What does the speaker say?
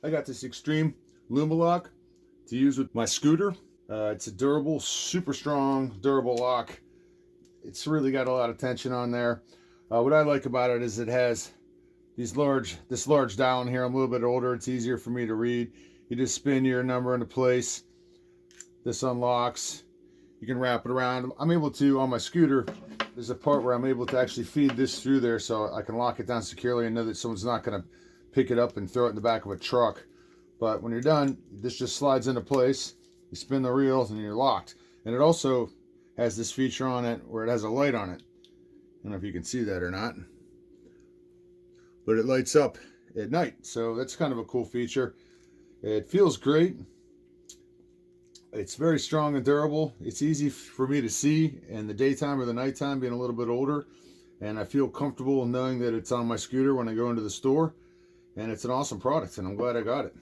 I got this Xtreme Illumilock to use with my scooter. It's a durable, super strong, durable lock. It's really got a lot of tension on there. What I like about it is it has this large dial in here. I'm a little bit older. It's easier for me to read. You just spin your number into place. This unlocks. You can wrap it around. I'm able to, on my scooter, there's a part where I'm able to actually feed this through there so I can lock it down securely and know that someone's not going to pick it up and throw it in the back of a truck. But when you're done, this just slides into place. You spin the reels and you're locked. And it also has this feature on it where it has a light on it. I don't know if you can see that or not, but it lights up at night. So that's kind of a cool feature. It feels great. It's very strong and durable. It's easy for me to see in the daytime or the nighttime, being a little bit older. And I feel comfortable knowing that it's on my scooter when I go into the store. And it's an awesome product, and I'm glad I got it.